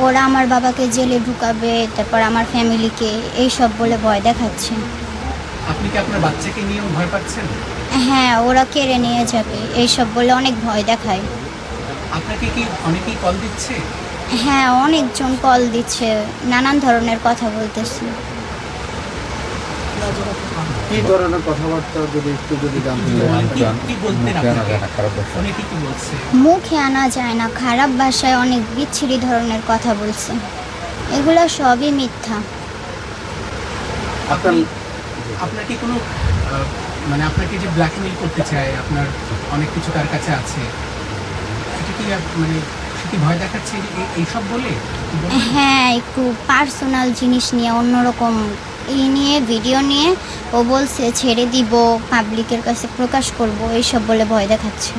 ওরা আমার বাবাকে জেলে ঢুকাবে, তারপর আমার ফ্যামিলিকে, এইসব বলে ভয় দেখাচ্ছে। আপনি কি আপনার বাচ্চাকে নিয়েও ভয় পাচ্ছেন? হ্যাঁ, ওরা কেড়ে নিয়ে যাবে এইসব বলে অনেক ভয় দেখায়। আপনাকে কি অনেকেই কল দিচ্ছে? হ্যাঁ, অনেকজন কল দিচ্ছে, নানান ধরনের কথা বলতেছে। কি ধরনের কথাবার্তা যদি জানতে চাই? কি বলতেন আপনাকে? অনেকে কি বলছে? মুখে আনা যায় না, খারাপ ভাষায় অনেক বিচ্ছিরি ধরনের কথা বলছে। এগুলো সবই মিথ্যা। আপনার আপনার কি কোনো মানে আপনাকে যে ব্ল্যাকমেইল করতে চায়, আপনার অনেক কিছু তার কাছে আছে, এটা কি মানে সে কি ভয় দেখাচ্ছে এইসব বলে? হ্যাঁ, একটু পার্সোনাল জিনিস নিয়ে, অন্যরকম এই নিয়ে ভিডিও নিয়ে ও বলছে ছেড়ে দিব, পাবলিকের কাছে প্রকাশ করব, এইসব বলে ভয় দেখাচ্ছে।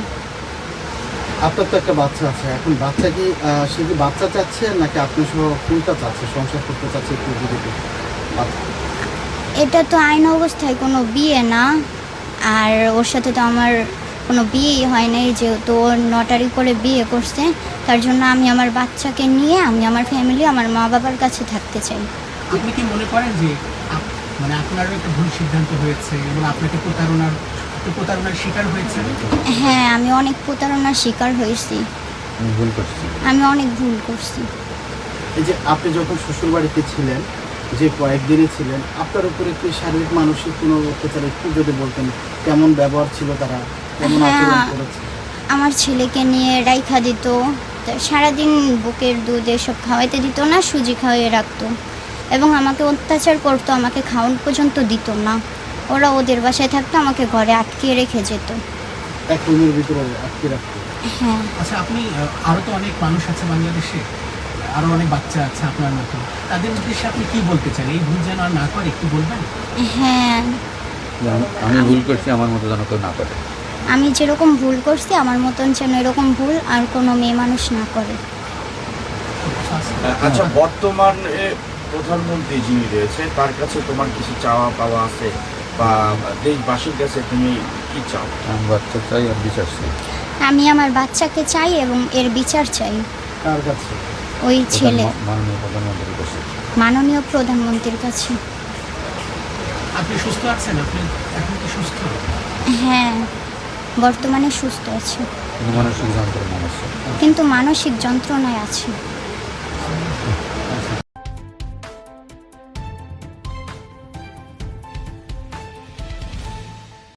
আপনার তো একটা বাচ্চা আছে, এখন বাচ্চা কি সে কি বাচ্চা চাচ্ছে নাকি আপনার সহ কোনটা চাচ্ছে, সংসার করতে চাচ্ছে একটু যদি বাচ্চা? এটা তো আইন অবস্থায় কোনো বিয়ে না, আর ওর সাথে তো আমার কোনো বিয়েই হয় নাই, যেহেতু ওর নটারি করে বিয়ে করছে। তার জন্য আমি আমার বাচ্চাকে নিয়ে আমি আমার ফ্যামিলি, আমার মা বাবার কাছে থাকতে চাই। আপনি কি মনে করেন যে মানে আপনারও একটা ভুল সিদ্ধান্ত হয়েছে এবং আপনাকে প্রতারণার শিকার হয়েছেন? হ্যাঁ, আমি অনেক প্রতারণার শিকার হয়েছি। ভুল করছি। আমি অনেক ভুল করছি। এই যে আপনি যখন শ্বশুর বাড়িতে ছিলেন, যে কয়েকদিনই ছিলেন, আপনার উপরে কি শারীরিক মানসিক কোনো অত্যাচার একটু যদি বলতেন, কেমন ব্যবহার ছিল তারা, কেমন আচরণ হ্যাঁ, করেছে? আমার ছেলেকে নিয়ে রাইখা দিত, সারাদিন বুকের দুধ এসব খাওয়াইতে দিত না, সুজি খাওয়াইয়ে রাখতো এবং আমাকে অত্যাচার করতো, আমাকে খাওয়ান পর্যন্ত দিত না। ওরা ওদের বাসায় থাকতো, আমাকে ঘরে আটকিয়ে রেখে যেত। এক রুমের ভিতরে আটকে রাখতে? হ্যাঁ। আচ্ছা, আপনি আরও তো অনেক মানুষ আছে বাংলাদেশে, আরও অনেক বাচ্চা আছে আপনার মতো, তাদের উদ্দেশ্যে আপনি কি বলতে চান? এই ভুল যেন আর না করে, একটু বলবেন? হ্যাঁ, আমি ভুল করছি, আমার মতো যেন কেউ না করে। আমি যেরকম ভুল করছি আমার মতন যেন এরকম ভুল আর কোনো মেয়ে মানুষ না করে। আচ্ছা, বর্তমানে প্রধানমন্ত্রী যিনি রয়েছে তার কাছে তোমার কিছু চাওয়া পাওয়া আছে, বা দেশবাসীর কাছে তুমি কি চাও? আমি বাচ্চা চাই আর বিচার চাই। আমি আমার বাচ্চাকে চাই এবং এর বিচার চাই। কার কাছে? ওই ছেলে মাননীয় প্রধানমন্ত্রীর কাছে। মাননীয় প্রধানমন্ত্রীর কাছে। আপনি সুস্থ আছেন? আপনি এখন কি সুস্থ? হ্যাঁ, বর্তমানে সুস্থ আছে, কিন্তু মানসিক যন্ত্রণা আছে। কিন্তু মানসিক যন্ত্রণায় আছে।